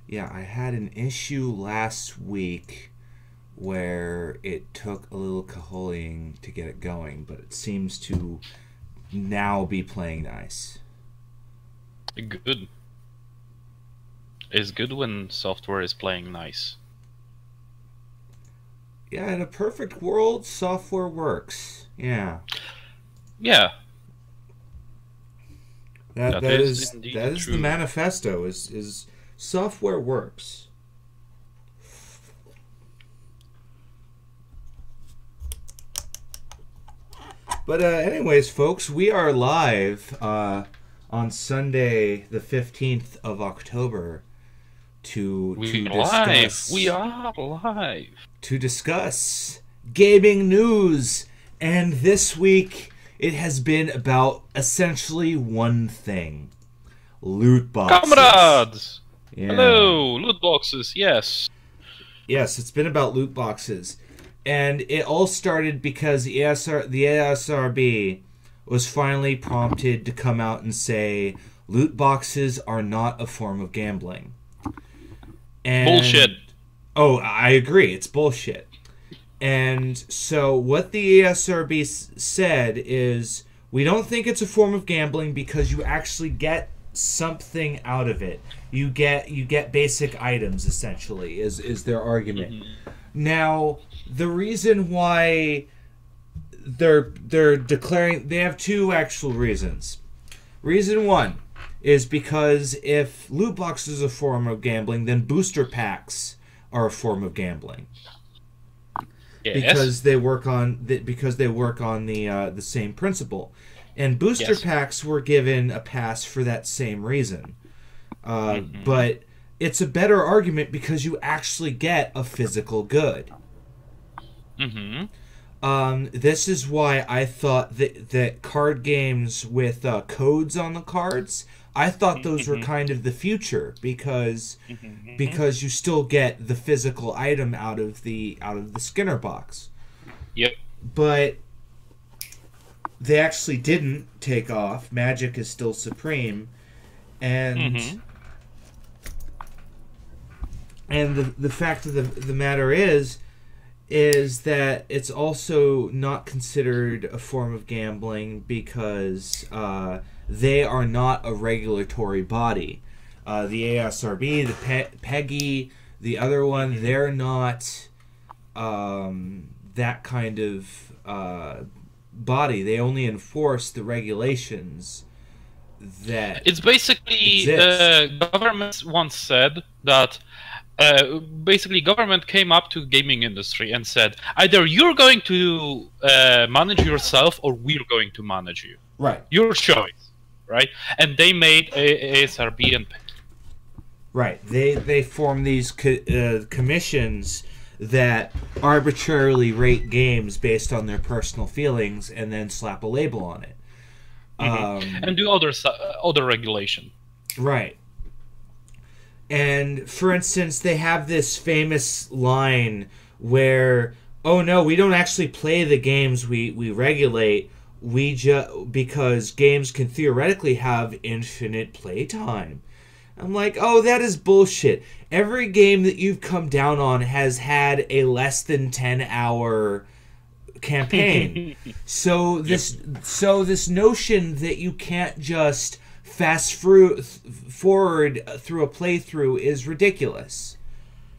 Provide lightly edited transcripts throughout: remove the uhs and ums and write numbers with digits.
Yeah, I had an issue last week where it took a little cajoling to get it going, but it seems to now be playing nice. Good. It's good when software is playing nice. Yeah, in a perfect world, software works. Yeah. Yeah, That that that is is indeed that is the true. manifesto is software works. But anyways, folks, we are live on Sunday, the 15th of October, to We to are live. We discuss are live. to discuss gaming news. And this week, it has been about essentially one thing: loot boxes. Comrades! Yeah. Hello! Loot boxes, yes. Yes, it's been about loot boxes. And it all started because the ASRB was finally prompted to come out and say loot boxes are not a form of gambling. Bullshit. And oh, I agree, it's bullshit. And so what the ASRB said is we don't think it's a form of gambling because you actually get something out of it. You get basic items essentially is their argument. Now, the reason why they're declaring they have two actual reasons. Reason one is because if loot boxes are a form of gambling, then booster packs are a form of gambling Yes. because they work on the same principle. And booster Yes. packs were given a pass for that same reason. Mm-hmm. But it's a better argument because you actually get a physical good. Mm-hmm. This is why I thought that card games with codes on the cards, I thought those were Mm-hmm. kind of the future Mm-hmm. because you still get the physical item out of the Skinner box. Yep. But they actually didn't take off. Magic is still supreme, and Mm-hmm. the fact of the matter is that it's also not considered a form of gambling because they are not a regulatory body. The ASRB, the PEGI, the other one, Mm-hmm. they're not that kind of body. They only enforce the regulations that It's basically exist. government once said that basically government came up to gaming industry and said either you're going to manage yourself or we're going to manage you. Right. Your choice, right? And they made ASRB and Right. They form these commissions that arbitrarily rate games based on their personal feelings and then slap a label on it. and do other regulation. Right. And for instance, they have this famous line where, "Oh no, we don't actually play the games we regulate. Because games can theoretically have infinite playtime." I'm like, "Oh, that is bullshit. Every game that you've come down on has had a less than 10-hour campaign. So Yep. this notion that you can't just forward through a playthrough is ridiculous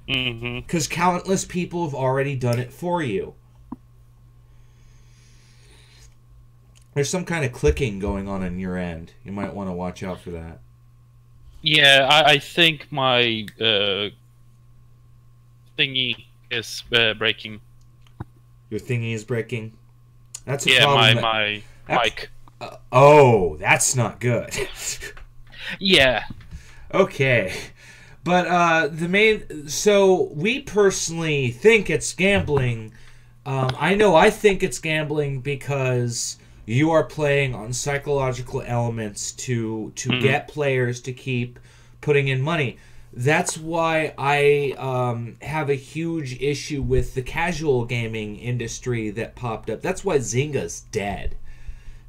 Hmm. because countless people have already done it for you." There's some kind of clicking going on your end. You might want to watch out for that. Yeah, I think my thingy is breaking. Your thingy is breaking. That's a Yeah, problem. my That's, mic. oh, that's not good. Yeah. Okay. But the main. So we personally think it's gambling. I know I think it's gambling because you are playing on psychological elements to Mhm. get players to keep putting in money. That's why I have a huge issue with the casual gaming industry that popped up. That's why Zynga's dead.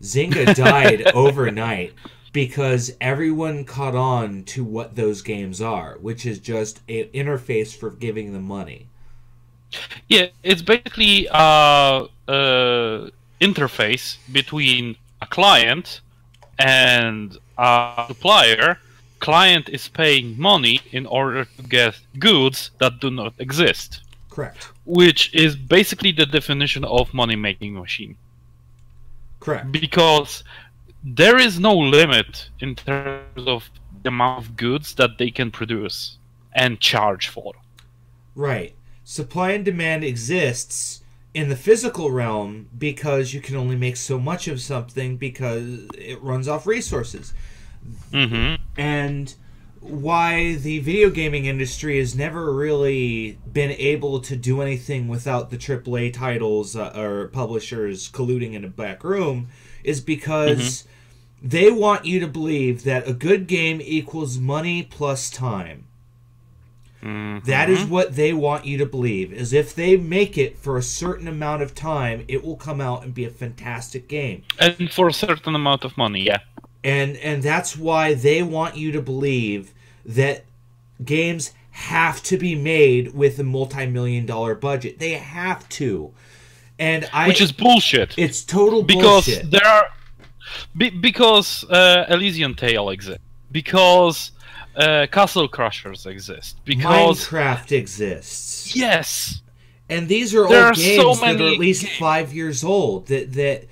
Zynga died overnight because everyone caught on to what those games are, which is just an interface for giving them money. Yeah, it's basically interface between a client and a supplier. Client is paying money in order to get goods that do not exist. Correct. Which is basically the definition of money-making machine. Correct. Because there is no limit in terms of the amount of goods that they can produce and charge for. Right. Supply and demand exists in the physical realm because you can only make so much of something because it runs off resources. Mm-hmm. And why the video gaming industry has never really been able to do anything without the AAA titles or publishers colluding in a back room is because they want you to believe that a good game equals money plus time. That is what they want you to believe, is if they make it for a certain amount of time, it will come out and be a fantastic game. And for a certain amount of money, yeah. And that's why they want you to believe that games have to be made with a multi-million-dollar budget. They have to. Which is bullshit. It's total bullshit. Because Elysian Tale exists. Because Castle Crushers exist. Because Minecraft exists. Yes. And these are old games that are at least 5 years old. That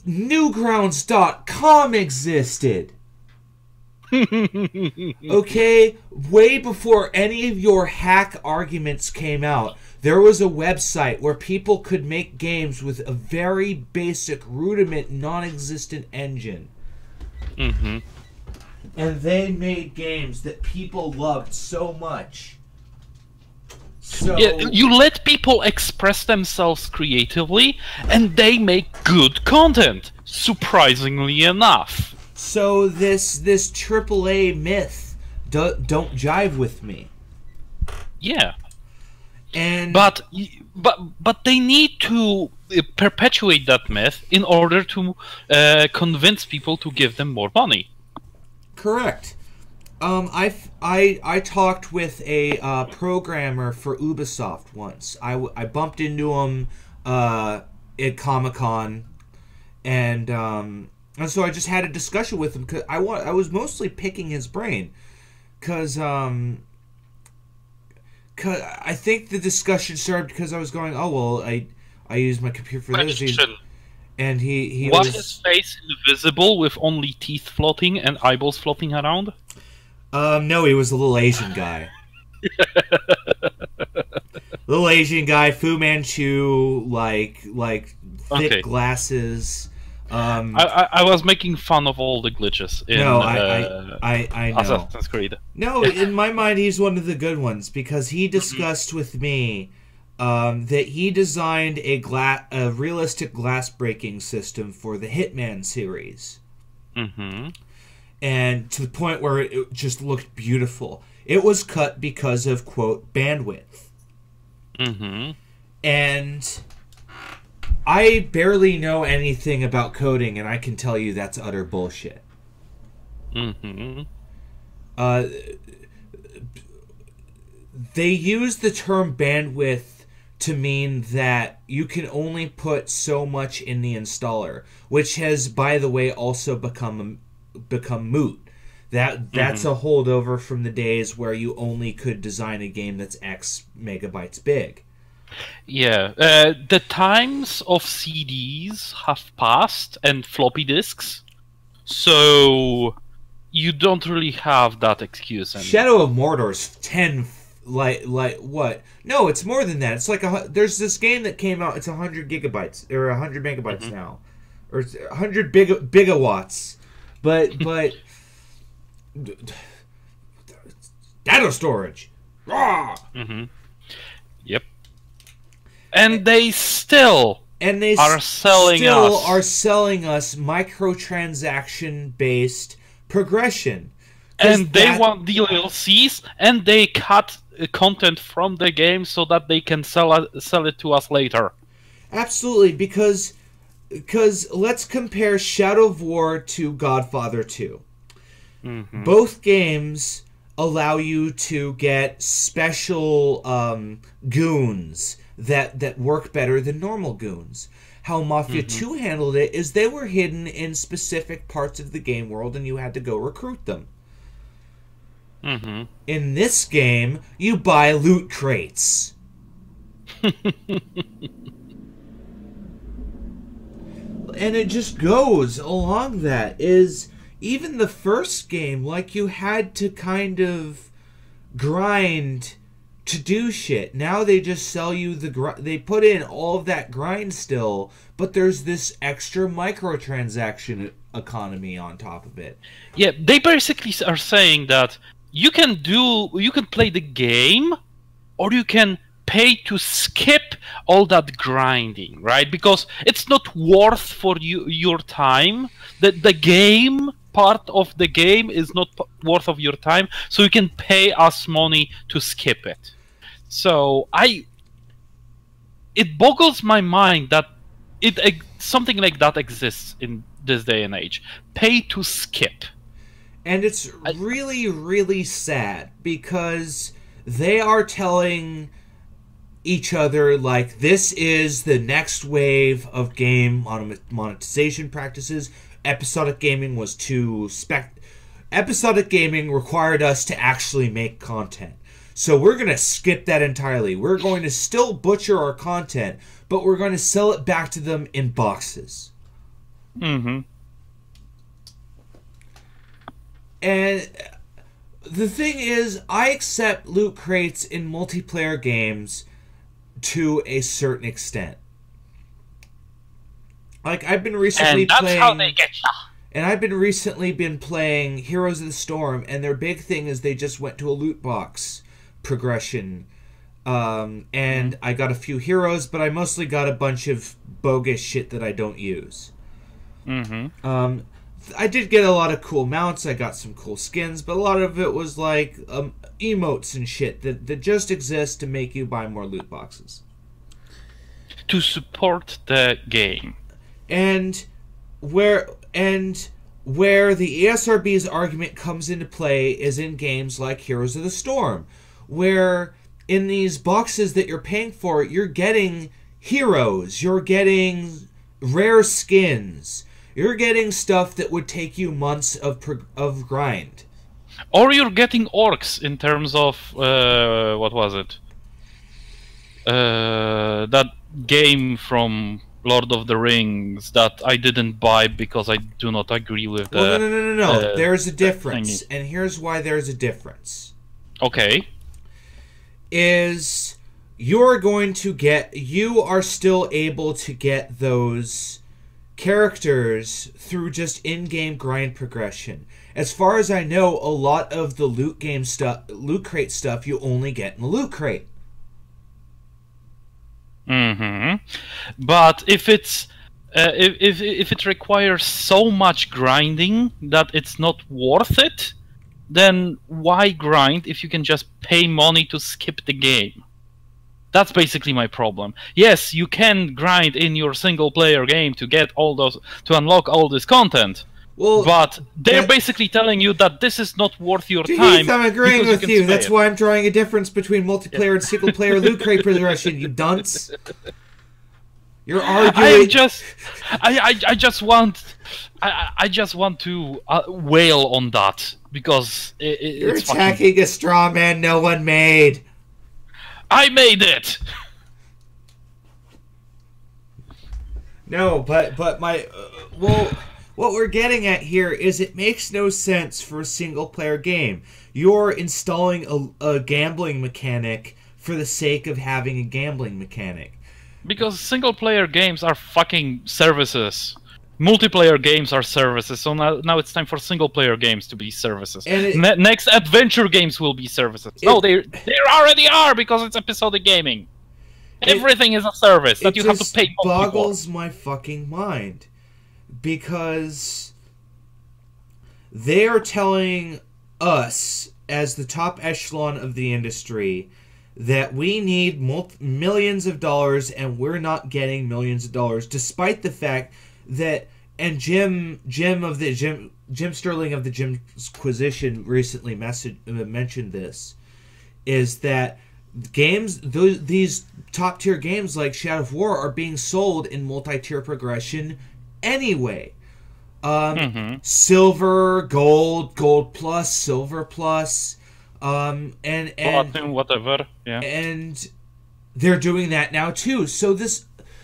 Newgrounds.com existed. Okay? Way before any of your hack arguments came out, there was a website where people could make games with a very basic, rudiment, non-existent engine. Mm-hmm. And they made games that people loved so much. So yeah, you let people express themselves creatively, and they make good content, surprisingly enough. So this AAA myth don't jive with me. Yeah. And but they need to perpetuate that myth in order to convince people to give them more money. Correct. I talked with a programmer for Ubisoft once. I bumped into him at Comic-Con, and so I just had a discussion with him because I was mostly picking his brain because I think the discussion started because I was going, oh well, I use my computer for this. And he was his face invisible with only teeth floating and eyeballs floating around? No, he was a little Asian guy. Little Asian guy, Fu Manchu, like thick glasses. I was making fun of all the glitches in I know. Assassin's Creed. No, in my mind, he's one of the good ones because he discussed with me that he designed a realistic glass breaking system for the Hitman series. Mm-hmm. And to the point where it just looked beautiful. It was cut because of, quote, bandwidth. Mm-hmm. And I barely know anything about coding, and I can tell you that's utter bullshit. Mm-hmm. They use the term bandwidth to mean that you can only put so much in the installer, which has, by the way, also become moot. That's a holdover from the days where you only could design a game that's X megabytes big. Yeah, the times of CDs have passed and floppy disks, so you don't really have that excuse anymore. Shadow of Mordor's 10, like what? No, it's more than that. It's like there's this game that came out. It's 100 gigabytes or 100 megabytes now, or it's 100 gigawatts. But data storage. Raw. Mm-hmm. Yep. And they still are selling us microtransaction based progression. And they want DLCs, and they cut content from the game so that they can sell it to us later. Absolutely, because let's compare Shadow of War to Godfather 2. Both games allow you to get special goons that work better than normal goons. How Mafia 2 handled it is they were hidden in specific parts of the game world and you had to go recruit them. In this game, you buy loot crates. And it just goes along that. Is even the first game, like, you had to kind of grind to do shit. Now they just sell you they put in all of that grind still, but there's this extra microtransaction economy on top of it. Yeah, they basically are saying that you can play the game, or you can pay to skip all that grinding, right? Because it's not worth for your time. The game part of the game is not worth of your time, so you can pay us money to skip it. So it boggles my mind that something like that exists in this day and age. Pay to skip. And it's really, really sad because they are telling each other, like, this is the next wave of game monetization practices. Episodic gaming was too episodic gaming required us to actually make content. So we're going to skip that entirely. We're going to still butcher our content, but we're going to sell it back to them in boxes. And the thing is, I accept loot crates in multiplayer games to a certain extent. Like, I've been recently playing... how they get ya. And I've been recently playing Heroes of the Storm, and their big thing is they just went to a loot box progression. And I got a few heroes, but I mostly got a bunch of bogus shit that I don't use. I did get a lot of cool mounts, I got some cool skins, but a lot of it was like emotes and shit that just exist to make you buy more loot boxes. To support the game. And where the ESRB's argument comes into play is in games like Heroes of the Storm, where in these boxes that you're paying for, you're getting heroes, you're getting rare skins, you're getting stuff that would take you months of grind. Or you're getting orcs in terms of, what was it? That game from Lord of the Rings that I didn't buy because I do not agree with the... Well, no. There's a difference, and here's why there's a difference. Okay. Is you are still able to get those characters through just in-game grind progression. As far as I know, a lot of the loot crate stuff you only get in the loot crate. But if it's if it requires so much grinding that it's not worth it, then why grind if you can just pay money to skip the game? That's basically my problem. Yes, you can grind in your single-player game to get all those, to unlock all this content. Well, but they're basically telling you that this is not worth your time. I'm agreeing with you. That's why I'm drawing a difference between multiplayer and single-player loot crate progression. You dunce. You're arguing. I just want to wail on that because you're attacking a straw man no one made. I made it. No, but my what we're getting at here is it makes no sense for a single-player game. You're installing a gambling mechanic for the sake of having a gambling mechanic. Because single-player games are fucking services. Multiplayer games are services, so now it's time for single-player games to be services. And next adventure games will be services. No, they already are because it's episodic gaming. Everything is a service that you have to pay for. It boggles my fucking mind. Because they are telling us, as the top echelon of the industry, that we need millions of dollars and we're not getting millions of dollars, despite the fact that Jim Sterling of the Jimquisition recently mentioned this, is that these top tier games like Shadow of War are being sold in multi-tier progression anyway. Silver, gold plus, silver plus, and Platinum, whatever. Yeah. And they're doing that now too. So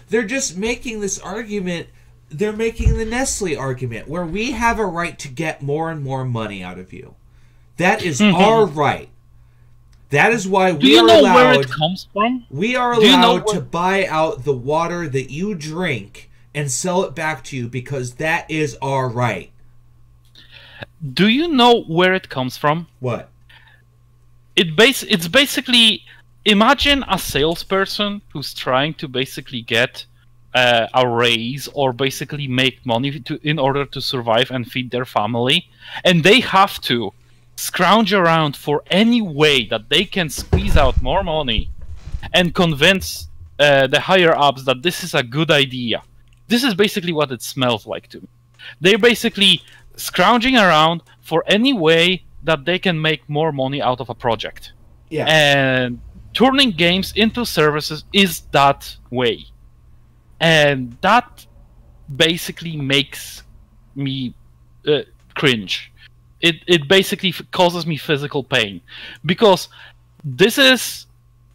they're just making this argument. They're making the Nestle argument, where we have a right to get more and more money out of you. That is our right. That is why we are allowed. Do you know where it comes from? We are allowed to buy out the water that you drink and sell it back to you, because that is our right. Do you know where it comes from? What? It's basically, imagine a salesperson who's trying to basically get a raise or basically make money in order to survive and feed their family, and they have to scrounge around for any way that they can squeeze out more money and convince the higher ups that this is a good idea. This is basically what it smells like to me. They're basically scrounging around for any way that they can make more money out of a project. Yeah. And turning games into services is that way. And that basically makes me cringe. It basically causes me physical pain. Because this is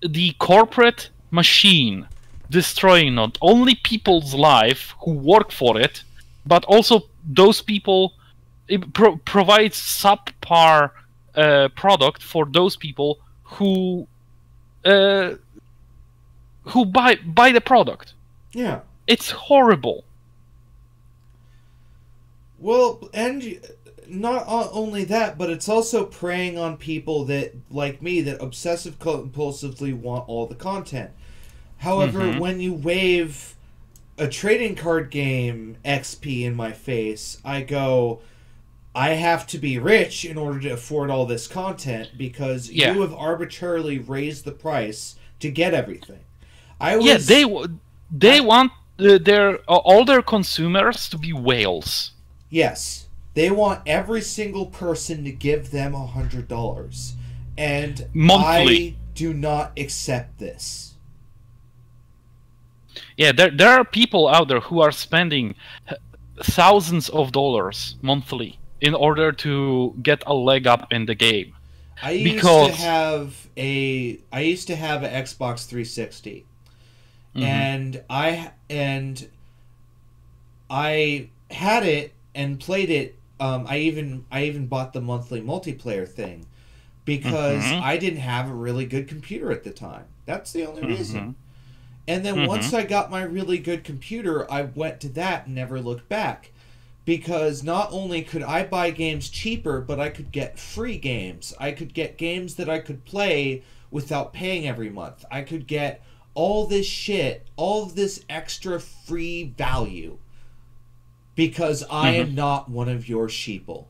the corporate machine destroying not only people's life who work for it, but also those people. It provides subpar product for those people who buy the product. Yeah, it's horrible. Well, and not only that, but it's also preying on people that, like me, that obsessive compulsively want all the content. However, when you wave a trading card game XP in my face, I go, I have to be rich in order to afford all this content, because you have arbitrarily raised the price to get everything. They want all their consumers to be whales. Yes, they want every single person to give them $100, and monthly. I do not accept this. Yeah, there are people out there who are spending thousands of dollars monthly in order to get a leg up in the game. I used to have an Xbox 360, and I had it and played it. I even bought the monthly multiplayer thing because I didn't have a really good computer at the time. That's the only reason. And then once I got my really good computer, I went to that and never looked back. Because not only could I buy games cheaper, but I could get free games. I could get games that I could play without paying every month. I could get all this shit, all of this extra free value. Because I am not one of your sheeple.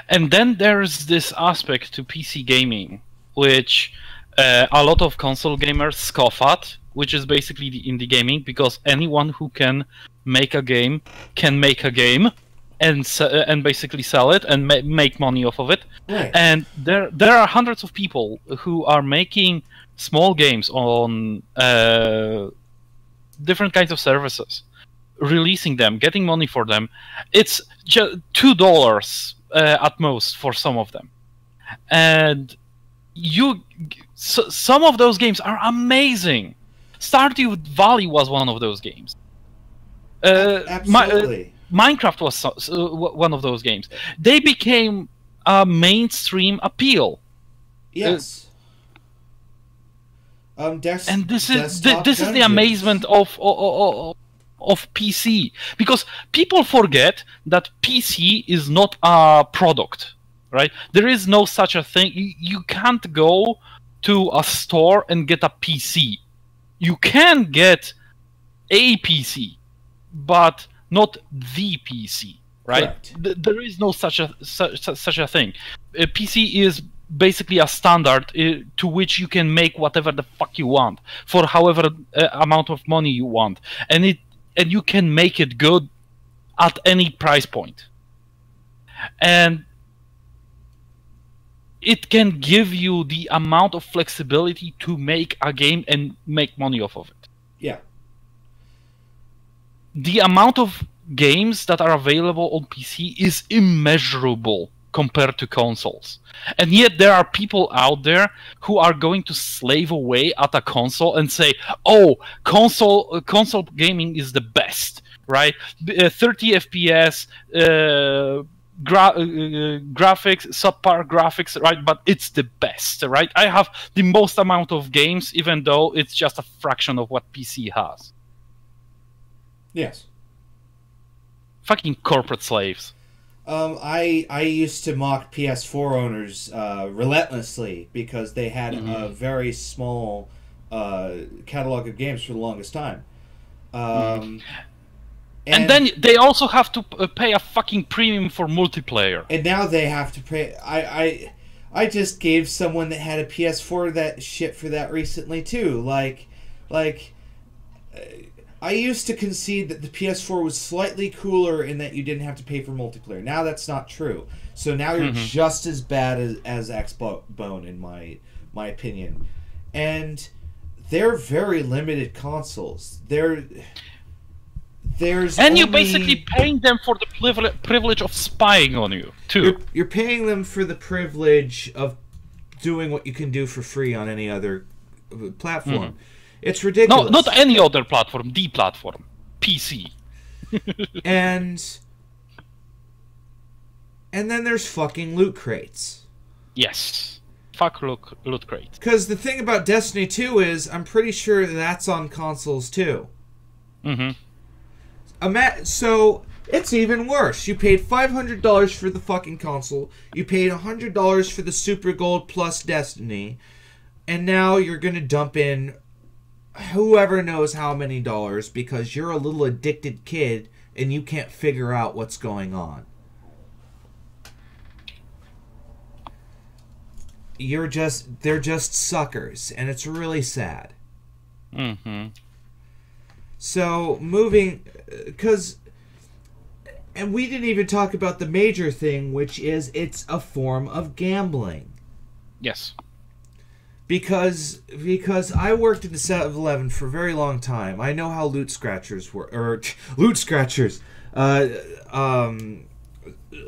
And then there's this aspect to PC gaming, which a lot of console gamers scoff at, which is basically the indie gaming, because anyone who can make a game can make a game and basically sell it and make money off of it. Right. And there are hundreds of people who are making small games on different kinds of services, releasing them, getting money for them. It's just $2 at most for some of them, and some of those games are amazing. Stardew Valley was one of those games. Absolutely. Minecraft was one of those games. They became a mainstream appeal. Yes. And this is the amazement of PC, because people forget that PC is not a product, right? There is no such a thing. You can't go to a store and get a PC. You can get a PC, but not the PC, right? There is no such a thing. A PC is basically a standard to which you can make whatever the fuck you want for however amount of money you want, and you can make it good at any price point. And it can give you the amount of flexibility to make a game and make money off of it. Yeah. The amount of games that are available on PC is immeasurable compared to consoles. And yet there are people out there who are going to slave away at a console and say, oh, console gaming is the best, right? 30 FPS, graphics, subpar graphics, right? But it's the best, right? I have the most amount of games, even though it's just a fraction of what PC has. Yes. Fucking corporate slaves. I used to mock PS4 owners relentlessly because they had a very small catalog of games for the longest time. And then they also have to pay a fucking premium for multiplayer. And now they have to pay. I just gave someone that had a PS4 that shit for that recently too. Like, I used to concede that the PS4 was slightly cooler in that you didn't have to pay for multiplayer. Now that's not true. So now you're just as bad as Xbone in my opinion. And they're very limited consoles. You're basically paying them for the privilege of spying on you, too. You're paying them for the privilege of doing what you can do for free on any other platform. It's ridiculous. No, not any other platform, the platform. PC. and then there's fucking loot crates. Yes. Fuck loot crates. Because the thing about Destiny 2 is, I'm pretty sure that's on consoles too. So, it's even worse. You paid $500 for the fucking console, you paid $100 for the Super Gold plus Destiny, and now you're gonna dump in whoever knows how many dollars because you're a little addicted kid and you can't figure out what's going on. They're just suckers, and it's really sad. So, and we didn't even talk about the major thing, which is it's a form of gambling. Yes. Because I worked in the 7-Eleven for a very long time. I know how loot scratchers work,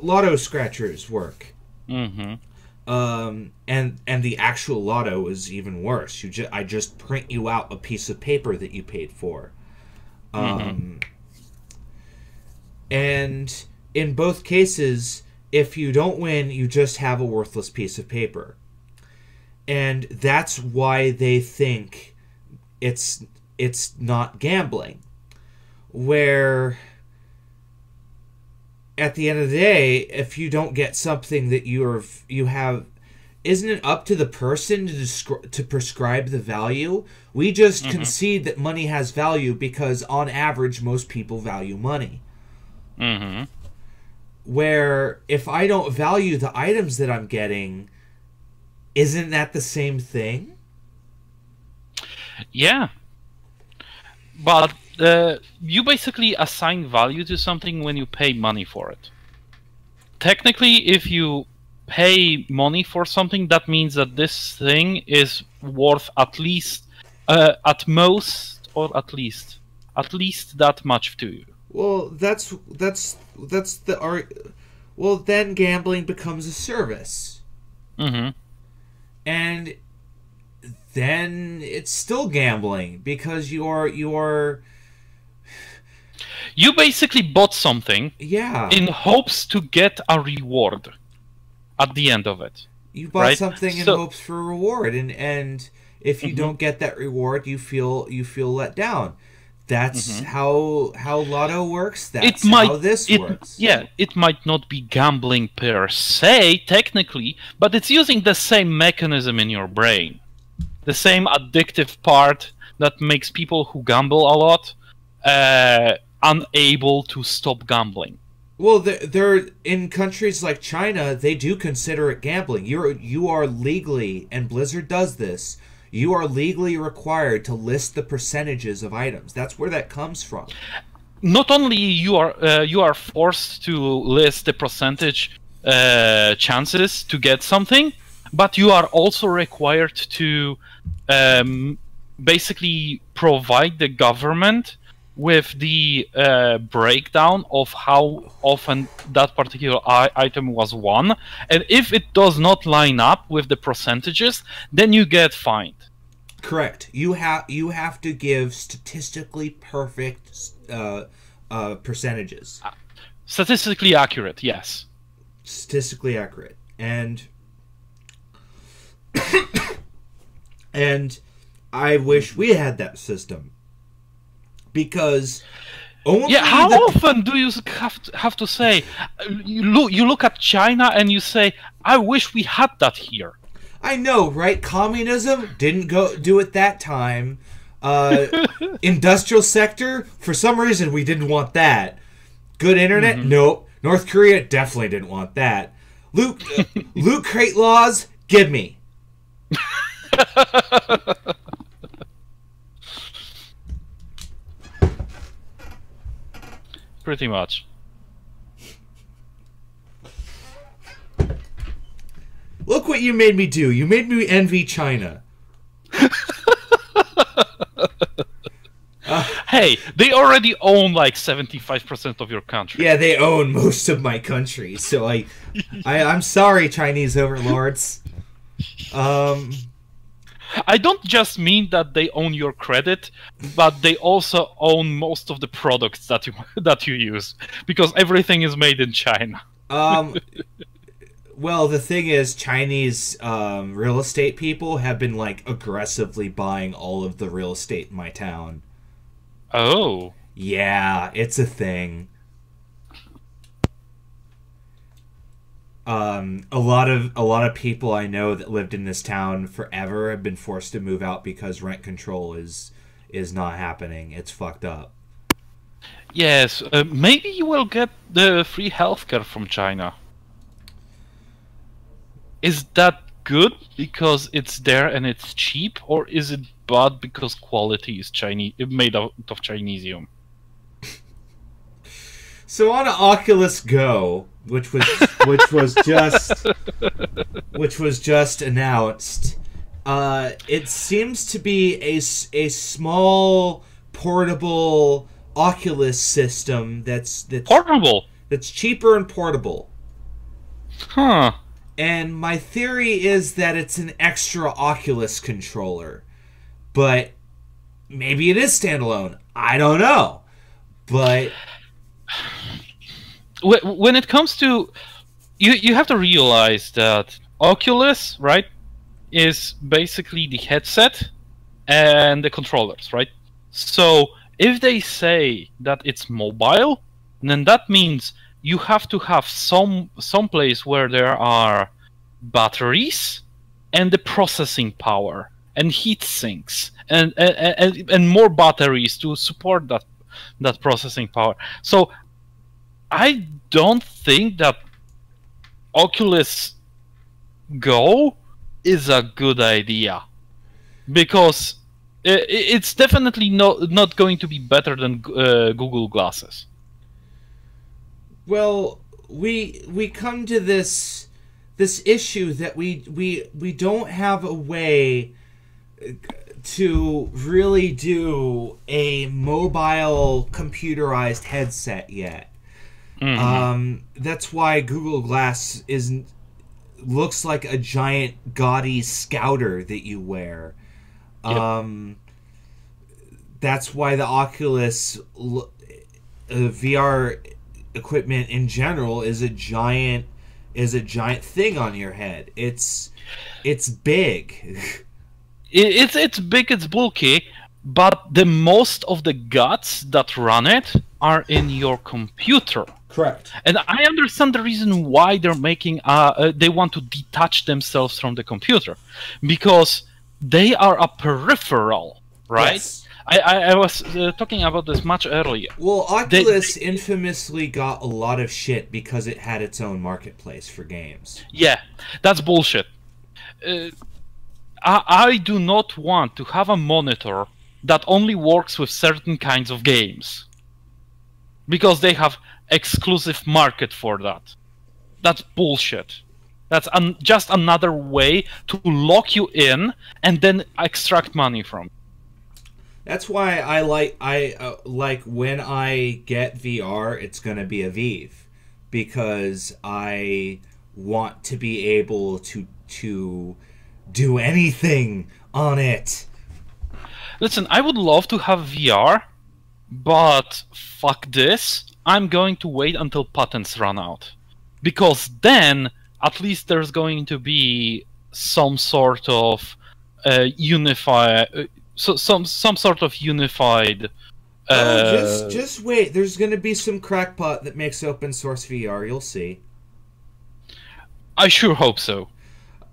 lotto scratchers work. And the actual lotto is even worse. I just print you out a piece of paper that you paid for. And in both cases, if you don't win, you just have a worthless piece of paper. And that's why they think it's not gambling. Where at the end of the day, if you don't get something that you have, isn't it up to the person to prescribe the value? We just concede that money has value because on average most people value money. Where if I don't value the items that I'm getting, isn't that the same thing? Yeah. But you basically assign value to something when you pay money for it. Technically, if you pay money for something, that means that this thing is worth at least, at most, or at least that much to you. Well, that's the art. Well, then gambling becomes a service. And then it's still gambling because you basically bought something in hopes to get a reward at the end of it. You bought something in hopes for a reward, and if you don't get that reward, you feel let down. That's how Lotto works. That's how this works. Yeah, it might not be gambling per se, technically, but it's using the same mechanism in your brain. The same addictive part that makes people who gamble a lot unable to stop gambling. Well, they're in countries like China, they do consider it gambling. You are legally, and Blizzard does this, you are legally required to list the percentages of items. That's where that comes from. not only you are forced to list the percentage chances to get something, but you are also required to basically provide the government with the breakdown of how often that particular item was won, and if it does not line up with the percentages, then you get fined. Correct. You have to give statistically perfect percentages. Statistically accurate, yes. Statistically accurate, and and I wish we had that system, because only how often do you have to say you look at China and you say, I wish we had that here? I know, right? Communism didn't go do it that time. Industrial sector, for some reason, we didn't want that. Good internet, nope. North Korea definitely didn't want that. Loot crate laws, give me. Pretty much. Look what you made me do. You made me envy China. Hey, they already own like 75% of your country. Yeah, they own most of my country, so I'm sorry, Chinese overlords. I don't just mean that they own your credit, but they also own most of the products that you use, because everything is made in China. Well, the thing is, Chinese real estate people have been like aggressively buying all of the real estate in my town. Oh. Yeah, it's a thing. A lot of people I know that lived in this town forever have been forced to move out because rent control is not happening. It's fucked up. Yes, maybe you will get the free healthcare from China. Is that good because it's there and it's cheap, or is it bad because quality is made out of Chinesium? So on Oculus Go, which was just announced, it seems to be a small portable Oculus system that's portable. That's cheaper and portable. Huh. And my theory is that it's an extra Oculus controller. But maybe it is standalone. I don't know. But when it comes to... You have to realize that Oculus, right, is basically the headset and the controllers, right? So if they say that it's mobile, then that means you have to have some place where there are batteries and the processing power and heat sinks and more batteries to support that processing power. So I don't think that Oculus Go is a good idea, because it's definitely not going to be better than Google Glasses. Well, we come to this issue that we don't have a way to really do a mobile computerized headset yet. Mm-hmm. That's why Google Glass looks like a giant gaudy scouter that you wear. Yep. That's why the Oculus VR equipment in general is a giant thing on your head. It's big. It's big, it's bulky, but the most of the guts that run it are in your computer. Correct. And I understand the reason why they're making they want to detach themselves from the computer, because they are a peripheral, right? Yes. I was talking about this much earlier. Well, Oculus infamously got a lot of shit because it had its own marketplace for games. Yeah, that's bullshit. I do not want to have a monitor that only works with certain kinds of games. because they have exclusive market for that. That's bullshit. That's just another way to lock you in and then extract money from. That's why I like when I get VR, it's gonna be a Vive, because I want to be able to do anything on it. Listen, I would love to have VR, but fuck this. I'm going to wait until patents run out. Because then, at least there's going to be some sort of some sort of unified... just wait. There's going to be some crackpot that makes open source VR. You'll see. I sure hope so.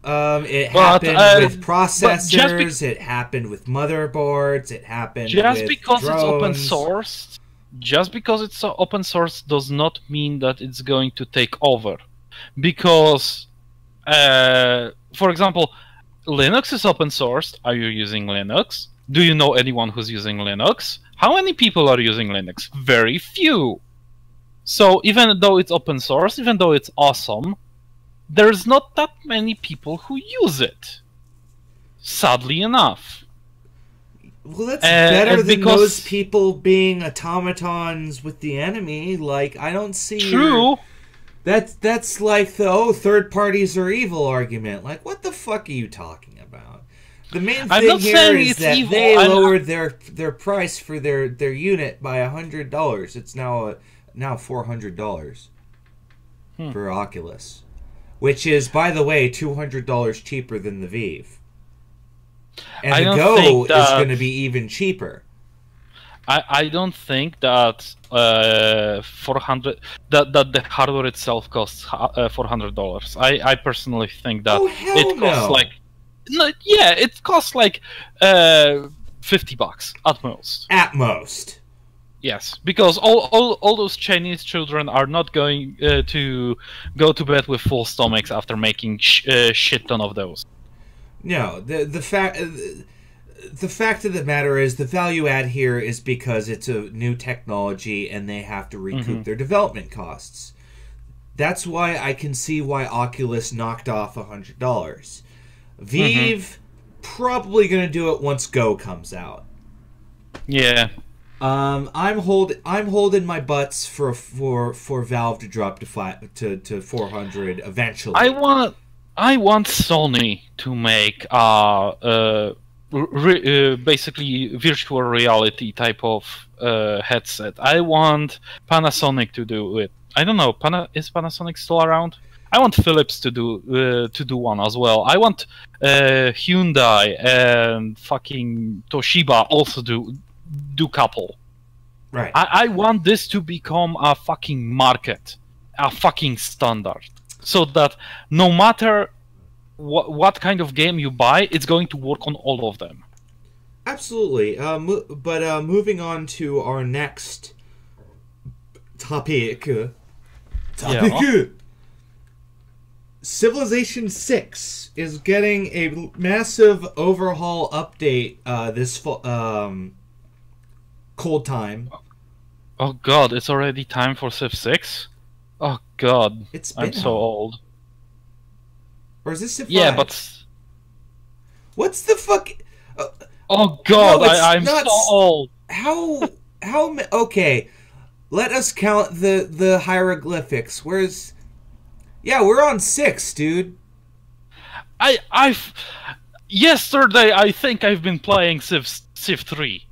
It happened with processors. It happened with motherboards. It happened with because drones. It's open source. Just because it's open source does not mean that it's going to take over. Because, for example, Linux is open source. Are you using Linux? Do you know anyone who's using Linux? How many people are using Linux? Very few. So even though it's open source, even though it's awesome, there's not that many people who use it. Sadly enough. Well, that's better than those people being automatons with the enemy. Like, I don't see... True. That's like the, third parties are evil argument. Like, what the fuck are you talking about? The main thing here is that evil. They lowered their price for their unit by $100. It's now $400 for Oculus. Which is, by the way, $200 cheaper than the Vive. And the Go is going to be even cheaper. I don't think that 400 that the hardware itself costs $400. I personally think that it costs it costs like $50 at most. At most. Yes, because all those Chinese children are not going to go to bed with full stomachs after making shit ton of those. No, the fact of the matter is the value add here is because it's a new technology and they have to recoup their development costs. That's why I can see why Oculus knocked off $100. Vive probably going to do it once Go comes out. Yeah. I'm holding my butts for Valve to drop to 400 eventually. I want Sony to make basically virtual reality type of headset. I want Panasonic to do it. I don't know. Is Panasonic still around? I want Philips to do one as well. I want Hyundai and fucking Toshiba also do couple. Right. I want this to become a fucking market, a fucking standard, so that no matter what kind of game you buy, it's going to work on all of them. Absolutely. But moving on to our next topic. Civilization 6 is getting a massive overhaul update this cold time. Oh god, it's already time for Civ 6? Oh god, I'm so old. Or is this Civ 5? Yeah, but... What's the fuck... oh god, no, I'm so old. How... Okay, let us count the hieroglyphics. Where's... Yeah, we're on 6, dude. Yesterday, I think I've been playing Civ 3.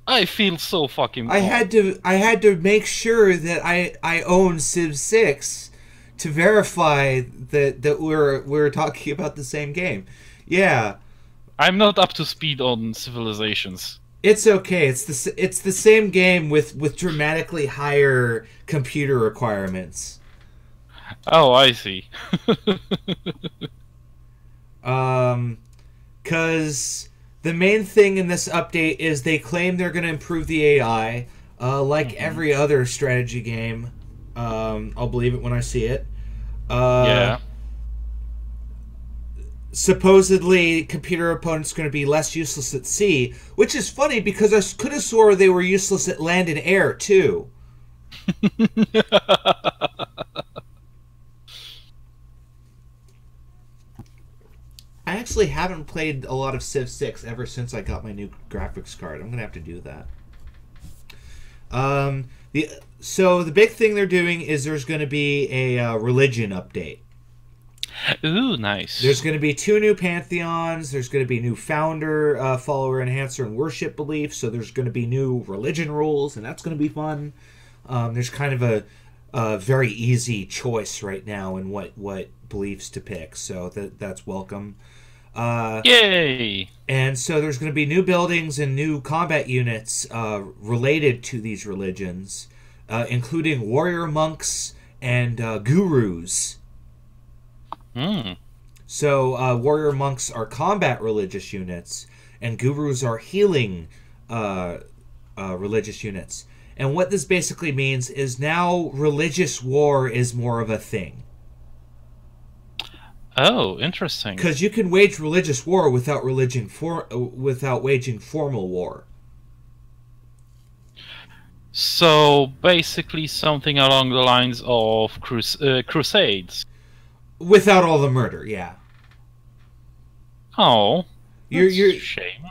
I feel so fucking old. I had to make sure that I own Civ 6 to verify that we're talking about the same game. Yeah. I'm not up to speed on Civilizations. It's okay. It's the same game with dramatically higher computer requirements. Oh, I see. Cause the main thing in this update is they claim they're going to improve the AI, like every other strategy game. I'll believe it when I see it. Yeah. supposedly computer opponents going to be less useless at sea, which is funny because I could have swore they were useless at land and air too. I actually haven't played a lot of Civ 6 ever since I got my new graphics card. I'm going to have to do that. So the big thing they're doing is there's going to be a religion update. Ooh, nice. There's going to be 2 new pantheons. There's going to be new founder, follower, enhancer, and worship beliefs. So there's going to be new religion rules, and that's going to be fun. There's kind of a very easy choice right now in what beliefs to pick. So that's welcome. Yay! And so there's going to be new buildings and new combat units related to these religions, including warrior monks and gurus. So warrior monks are combat religious units, and gurus are healing religious units. And what this basically means is now religious war is more of a thing. Oh, interesting. Because you can wage religious war without waging formal war. So basically, something along the lines of crusades. Without all the murder, yeah. Oh, that's you're a shame.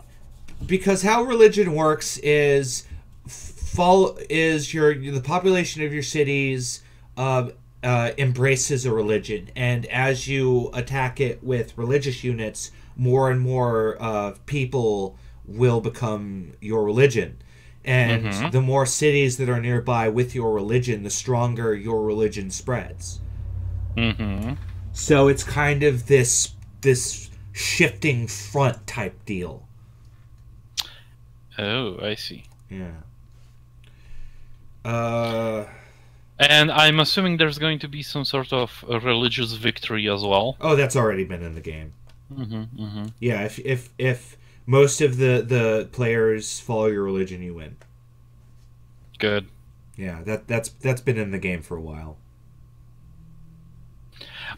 Because how religion works is the population of your cities embraces a religion, and as you attack it with religious units, more and more people will become your religion. And the more cities that are nearby with your religion, the stronger your religion spreads. So it's kind of this shifting front type deal. Oh, I see. Yeah. And I'm assuming there's going to be some sort of a religious victory as well. Oh, that's already been in the game. Yeah, if most of the players follow your religion, you win. Good. Yeah, that's been in the game for a while.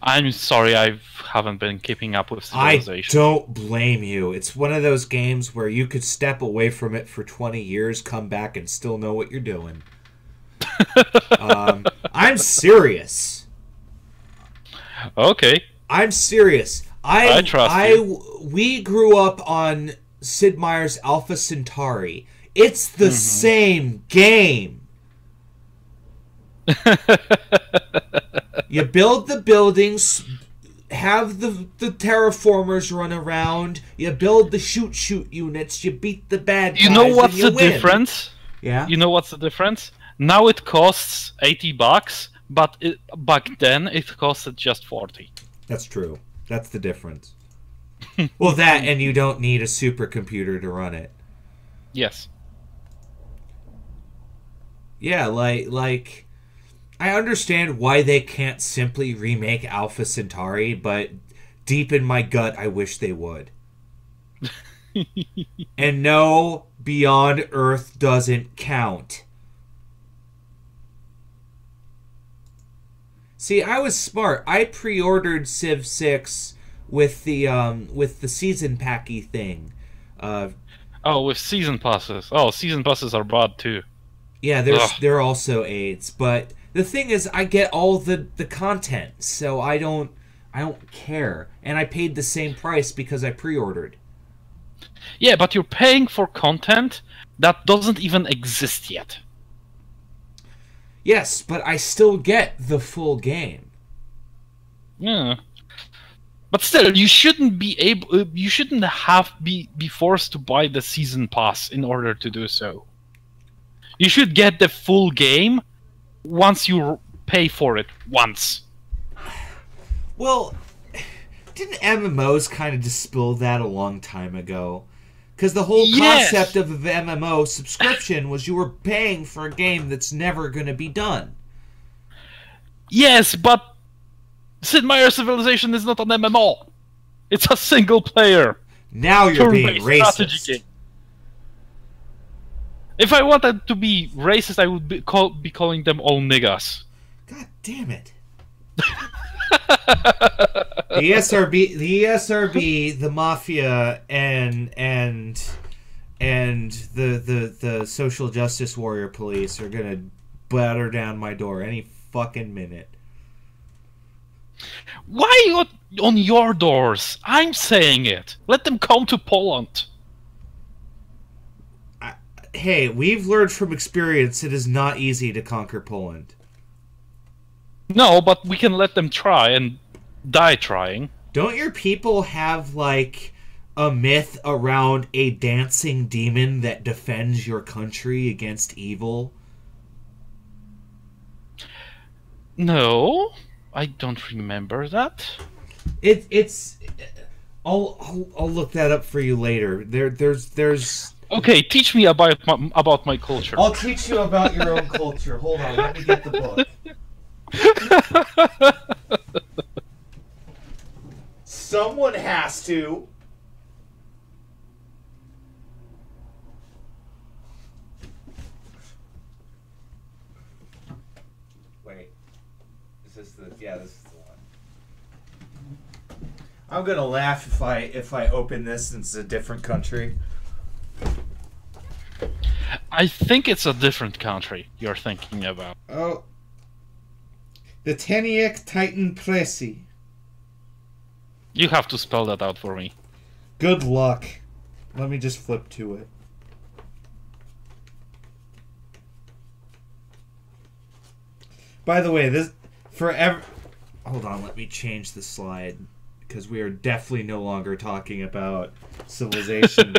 I'm sorry, I haven't been keeping up with Civilization. I don't blame you. It's one of those games where you could step away from it for 20 years, come back, and still know what you're doing. I'm serious. Okay. I'm serious. I trust you. We grew up on Sid Meier's Alpha Centauri. It's the same game. You build the buildings, have the terraformers run around, you build the shoot units, you beat the bad guys. You know what's the win. difference? Yeah. You know what's the difference? Now it costs $80, but back then it costed just 40. That's true. That's the difference. Well, that and you don't need a supercomputer to run it. Yes. Yeah, like I understand why they can't simply remake Alpha Centauri, but deep in my gut, I wish they would. And no, Beyond Earth doesn't count. See, I was smart. I pre-ordered Civ 6 with the season packy thing. Oh, with season passes. Oh, season passes are bad too. Yeah, they're also AIDS, but the thing is, I get all the content, so I don't care, and I paid the same price because I pre-ordered. Yeah, but you're paying for content that doesn't even exist yet. Yes, but I still get the full game. Yeah, but still, you shouldn't be able. You shouldn't be forced to buy the season pass in order to do so. You should get the full game once you pay for it once. Well, didn't MMOs kind of dispel that a long time ago? Because the whole concept of an MMO subscription was you were paying for a game that's never going to be done. Yes, but Sid Meier's Civilization is not an MMO. It's a single player. Now you're being racist. If I wanted to be racist, I would be calling them all niggas. God damn it. the mafia, and the social justice warrior police are gonna batter down my door any fucking minute. Why on your doors? I'm saying it. Let them come to Poland. Hey, we've learned from experience it is not easy to conquer Poland. No, but we can let them try and die trying. Don't your people have, like, a myth around a dancing demon that defends your country against evil? No, I don't remember that. It's. I'll look that up for you later. There's. Okay, teach me about my culture. I'll teach you about your own culture. Hold on, let me get the book. Someone has to. Wait. Is this the... Yeah, this is the one. I'm gonna laugh if I open this and it's a different country. I think it's a different country you're thinking about. Oh. The Taniec Titan Presi. You have to spell that out for me. Good luck. Let me just flip to it. By the way, this forever. Hold on, let me change the slide because we are definitely no longer talking about civilization.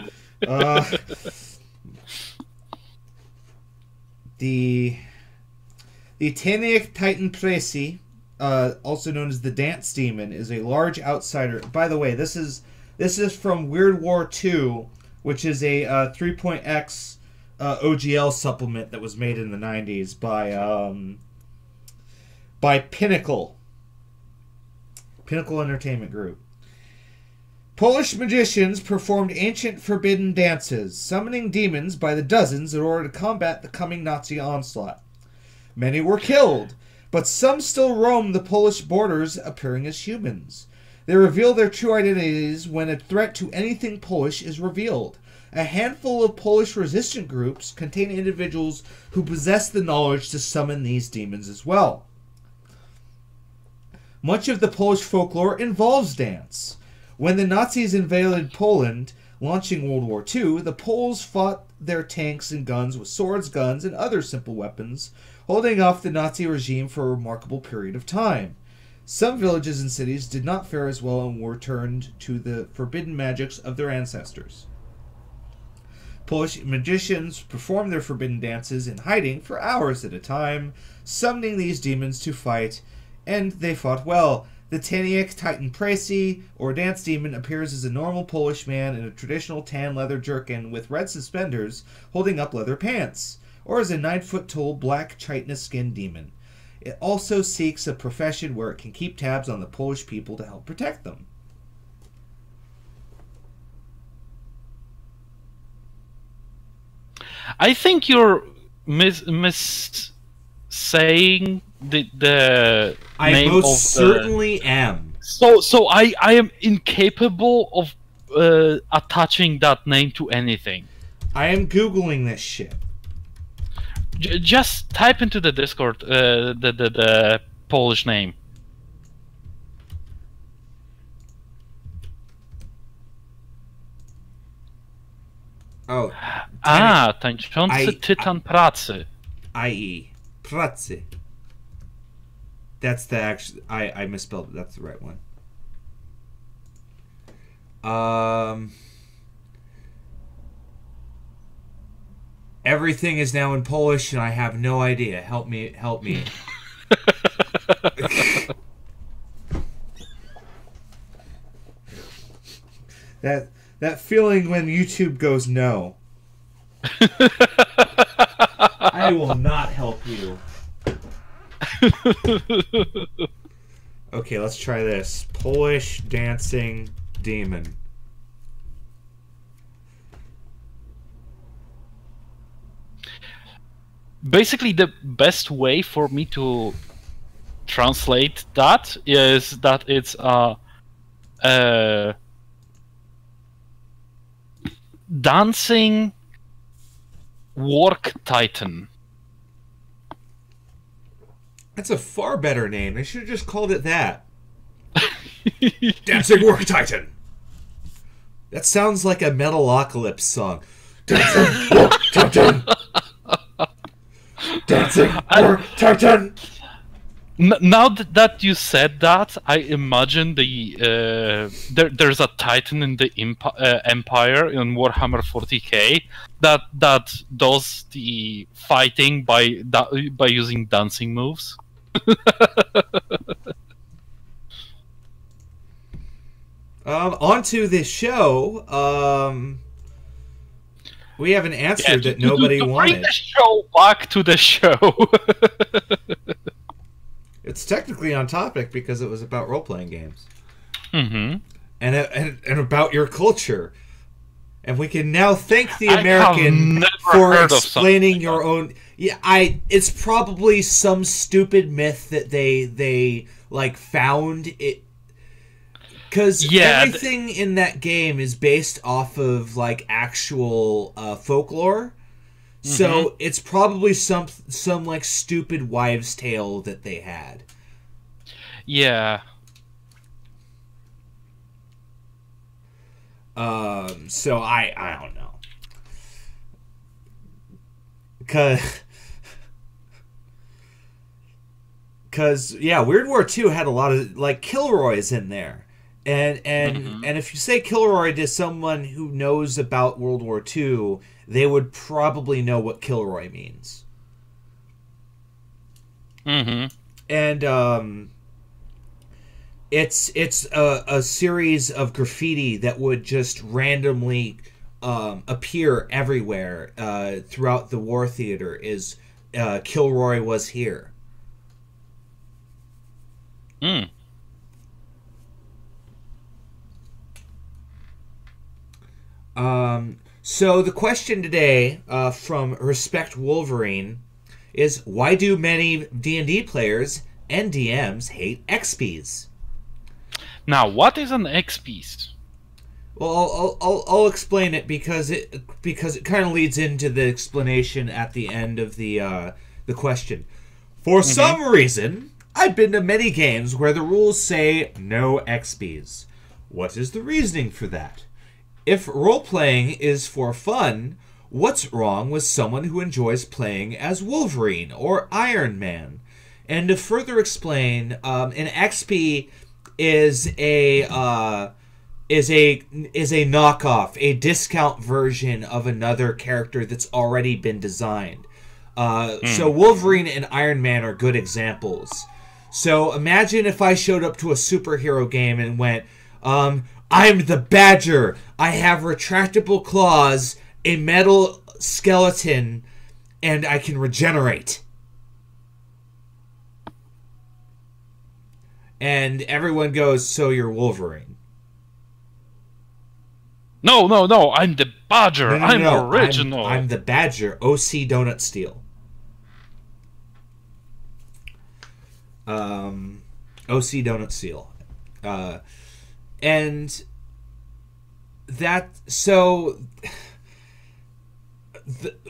The Taniec Titan Presi, also known as the Dance Demon, is a large outsider. By the way, this is from Weird War II, which is a 3.x OGL supplement that was made in the 90s by Pinnacle Entertainment Group. Polish magicians performed ancient forbidden dances, summoning demons by the dozens in order to combat the coming Nazi onslaught. Many were killed, but some still roam the Polish borders appearing as humans. They reveal their true identities when a threat to anything Polish is revealed. A handful of Polish resistant groups contain individuals who possess the knowledge to summon these demons as well. Much of the Polish folklore involves dance. When the Nazis invaded Poland, launching World War II, the Poles fought their tanks and guns with swords, guns, and other simple weapons, holding off the Nazi regime for a remarkable period of time. Some villages and cities did not fare as well and were turned to the forbidden magics of their ancestors. Polish magicians performed their forbidden dances in hiding for hours at a time, summoning these demons to fight, and they fought well. The Taniec Titan Presi, or dance demon, appears as a normal Polish man in a traditional tan leather jerkin with red suspenders holding up leather pants, or as a 9-foot-tall black chitinous skin demon. It also seeks a profession where it can keep tabs on the Polish people to help protect them. I think you're saying the I name most of certainly am. So I am incapable of attaching that name to anything. I am Googling this shit. Just type into the Discord the Polish name. Oh. Tańczący tytan pracy. I.e. pracy. That's the actual... I misspelled it. That's the right one. Everything is now in Polish, and I have no idea. Help me. Help me. That feeling when YouTube goes no. I will not help you. Okay, let's try this. Polish dancing demon. Basically, the best way for me to translate that is that it's a dancing work titan. That's a far better name. They should have just called it that. Dancing Work Titan. That sounds like a Metalocalypse song. Dancing Work Titan. Dancing Work Titan. Now that you said that, I imagine there's a Titan in the Empire in Warhammer 40k that does the fighting by using dancing moves. Onto the show. We have an answer that nobody wanted. Bring the show back to the show. It's technically on topic because it was about role-playing games. Mm-hmm. And about your culture. And we can now thank the American for explaining your own... Yeah, it's probably some stupid myth that they like found it, because everything in that game is based off of like actual folklore. Mm-hmm. So it's probably some like stupid wives' tale that they had. Yeah. So I don't know. Cause yeah, Weird War II had a lot of like Kilroy's in there. And if you say Kilroy to someone who knows about World War II, they would probably know what Kilroy means. Mm-hmm. And it's a series of graffiti that would just randomly appear everywhere throughout the war theater. Is Kilroy was here. Mm. So the question today from Respect Wolverine is, why do many D&D players and DMs hate XPs? Now, what is an XP? Well, I'll explain it because it kind of leads into the explanation at the end of the question. For some reason, I've been to many games where the rules say no XPs. What is the reasoning for that? If role-playing is for fun, what's wrong with someone who enjoys playing as Wolverine or Iron Man? And to further explain, an XP is a knockoff, a discount version of another character that's already been designed. So Wolverine and Iron Man are good examples. So imagine if I showed up to a superhero game and went, I'm the Badger. I have retractable claws, a metal skeleton, and I can regenerate. And everyone goes, so you're Wolverine. No, I'm the Badger. I'm original. I'm the Badger. OC Donut Steel. OC Donut Steel. And that, so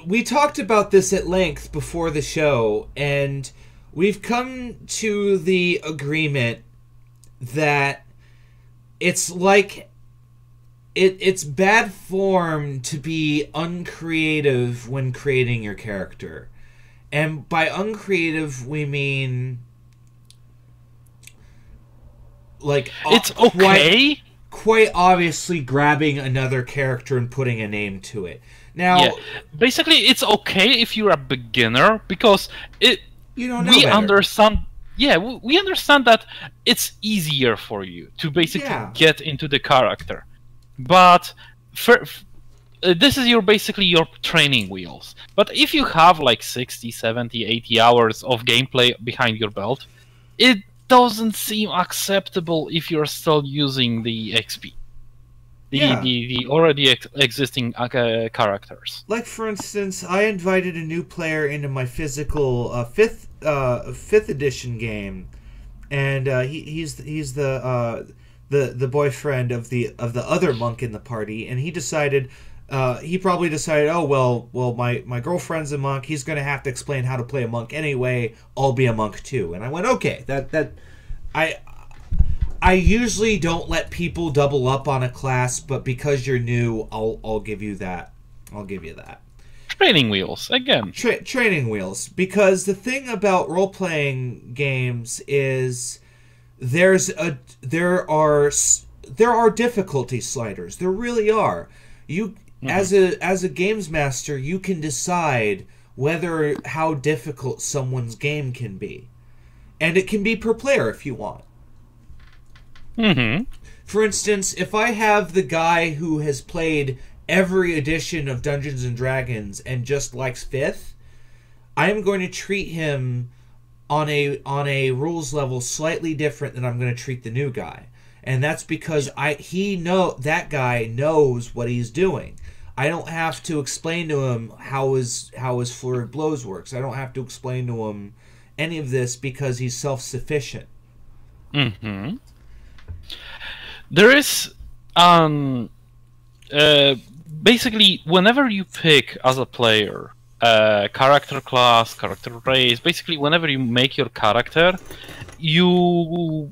we talked about this at length before the show, and we've come to the agreement that it's like it's bad form to be uncreative when creating your character. And by uncreative, we mean like it's okay. Quite obviously grabbing another character and putting a name to it. Now, basically, it's okay if you're a beginner because you don't know we better. understand. Yeah, we understand that it's easier for you to basically get into the character, but this is basically your training wheels. But if you have like 60, 70, 80 hours of gameplay behind your belt, it doesn't seem acceptable if you're still using the XP. The already existing characters. Like, for instance, I invited a new player into my physical fifth edition game and he's the boyfriend of the other monk in the party, and he decided. He probably decided, oh well, my girlfriend's a monk. He's gonna have to explain how to play a monk anyway. I'll be a monk too. And I went, okay, I usually don't let people double up on a class, but because you're new, I'll give you that. I'll give you that. Training wheels again. Training wheels, because the thing about role playing games is there are difficulty sliders. There really are. You as a games master, you can decide how difficult someone's game can be, and it can be per player if you want. Mm-hmm. For instance, if I have the guy who has played every edition of Dungeons and Dragons and just likes 5th, I am going to treat him on a rules level slightly different than I'm going to treat the new guy. And that's because that guy knows what he's doing. I don't have to explain to him how his flurry of blows works. I don't have to explain to him any of this because he's self-sufficient. Mm-hmm. There is basically, whenever you pick as a player character class, character race, basically whenever you make your character, you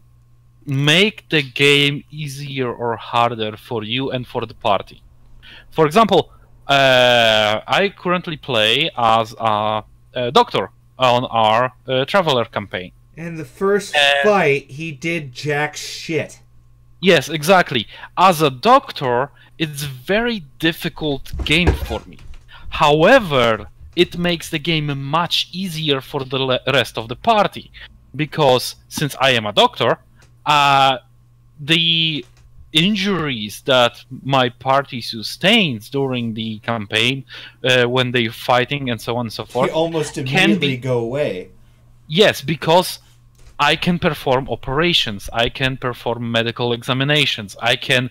make the game easier or harder for you and for the party. For example, I currently play as a doctor on our Traveler campaign. And the first fight, he did jack shit. Yes, exactly. As a doctor, it's a very difficult game for me. However, it makes the game much easier for the rest of the party. Because since I am a doctor, the injuries that my party sustains during the campaign, when they're fighting and so on and so forth, they almost immediately go away. Yes, because I can perform operations, I can perform medical examinations, I can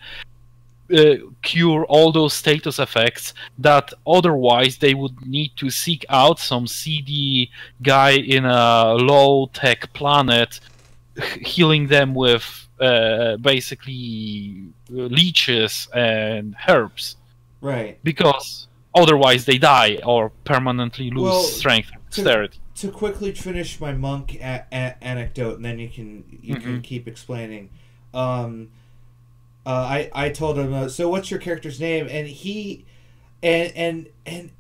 cure all those status effects that otherwise they would need to seek out some seedy guy in a low-tech planet, healing them with basically leeches and herbs. Right. Because otherwise they die or permanently lose strength and dexterity. To quickly finish my monk anecdote, and then you can keep explaining. I told him, so what's your character's name? And he, and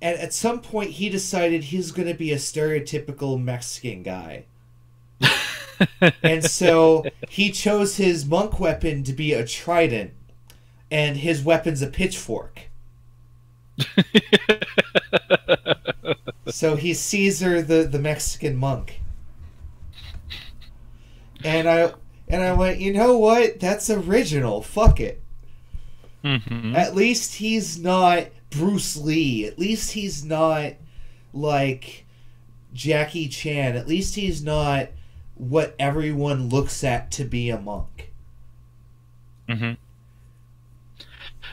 at some point he decided he's going to be a stereotypical Mexican guy. And so he chose his monk weapon to be a trident, and his weapon's a pitchfork. So he's Caesar the Mexican monk. And I went, you know what? That's original. Fuck it. Mm-hmm. At least he's not Bruce Lee. At least he's not like Jackie Chan. At least he's not what everyone looks at to be a monk. Mm-hmm.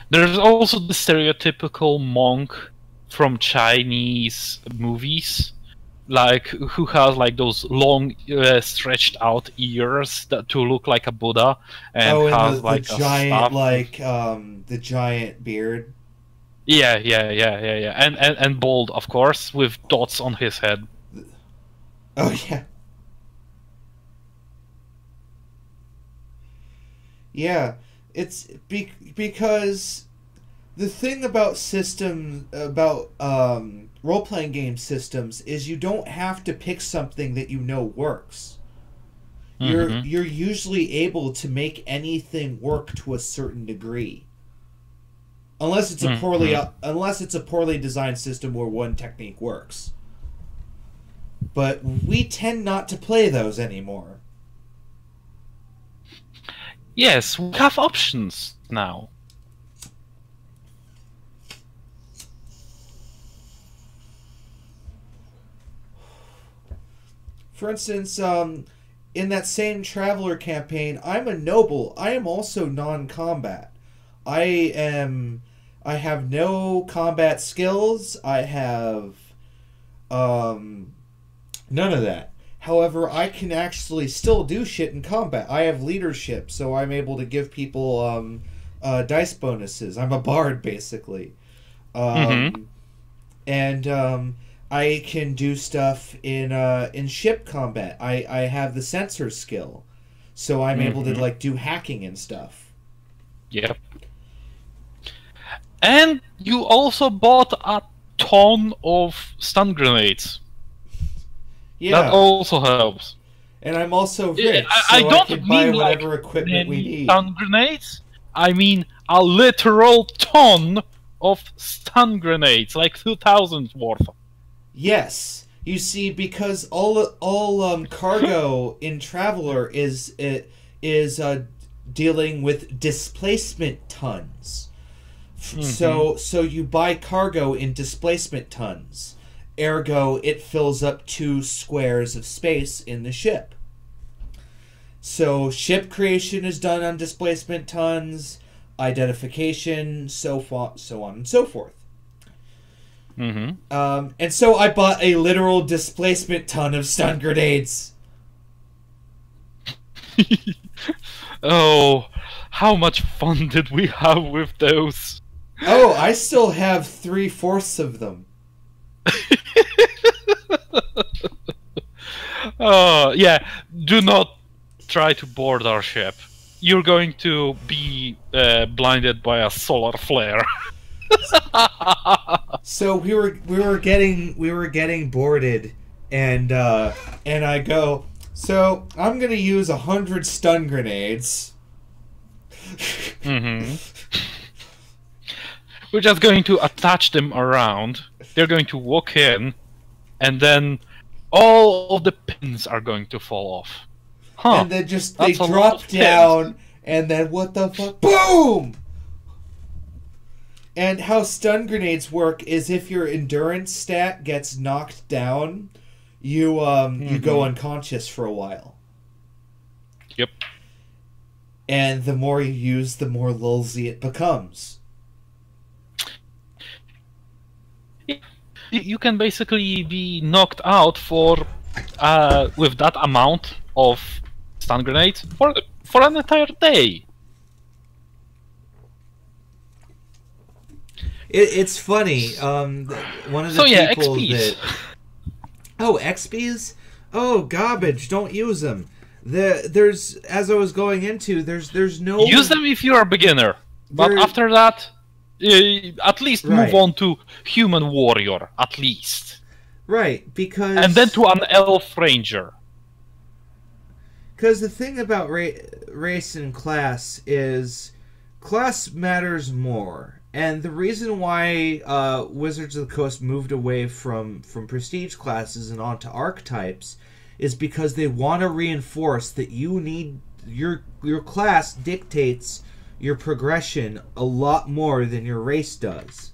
There's also the stereotypical monk from Chinese movies, like who has like those long, stretched out ears to look like a Buddha, and has the like giant, a staff. like the giant beard. Yeah, and bald, of course, with dots on his head. Oh yeah. Yeah, it's because the thing about role-playing game systems is you don't have to pick something that you know works. Mm-hmm. You're usually able to make anything work to a certain degree, unless it's a poorly designed system where one technique works. But we tend not to play those anymore. Yes, we have options now. For instance, in that same Traveler campaign, I'm a noble. I am also non-combat. I have no combat skills. I have none of that. However, I can actually still do shit in combat. I have leadership, so I'm able to give people dice bonuses. I'm a bard, basically. And I can do stuff in ship combat. I have the sensor skill, so I'm able to like do hacking and stuff. Yep. And you also bought a ton of stun grenades. That also helps. And I'm also rich, so I don't can buy mean whatever like equipment we need. Stun grenades. I mean a literal ton of stun grenades, like 2,000 worth. Yes, you see, because all cargo in Traveler is dealing with displacement tons. So you buy cargo in displacement tons. Ergo, it fills up 2 squares of space in the ship. So ship creation is done on displacement tons, identification, so on and so forth. And so I bought a literal displacement ton of stun grenades. Oh, how much fun did we have with those? Oh, I still have 3/4 of them. Yeah, do not try to board our ship. You're going to be blinded by a solar flare. So we were getting boarded, and I go, so I'm gonna use 100 stun grenades. We're just going to attach them around. They're going to walk in, and then all of the pins are going to fall off. And then they drop down, and then what the fuck? Boom! And how stun grenades work is if your endurance stat gets knocked down, you go unconscious for a while. Yep. And the more you use, the more lulzy it becomes. You can basically be knocked out for with that amount of stun grenades for an entire day. It's funny. One of the people XPs. XPs? Oh, garbage! Don't use them. There's as I was going into, there's no use them if you're a beginner, but after that, at least move on to human warrior, at least. Right, because and then to an elf ranger. Because the thing about race and class is class matters more. And the reason why Wizards of the Coast moved away from prestige classes and onto archetypes is because they want to reinforce that you need your class dictates your progression a lot more than your race does.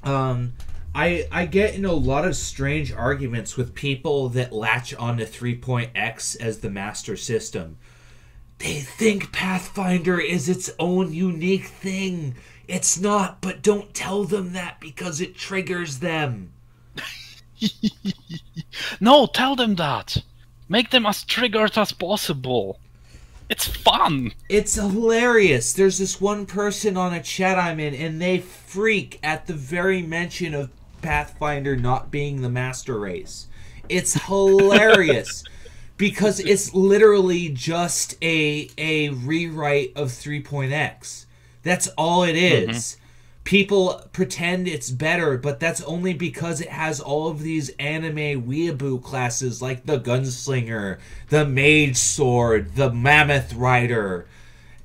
I get in a lot of strange arguments with people that latch on to 3.x as the master system. They think Pathfinder is its own unique thing. It's not, but don't tell them that because it triggers them. No, tell them that. Make them as triggered as possible. It's fun. It's hilarious. There's this one person on a chat I'm in, and they freak at the very mention of Pathfinder not being the master race. It's hilarious. Because it's literally just a rewrite of 3.x. That's all it is. People pretend it's better, but that's only because it has all of these anime weeaboo classes like the Gunslinger, the Mage Sword, the Mammoth Rider,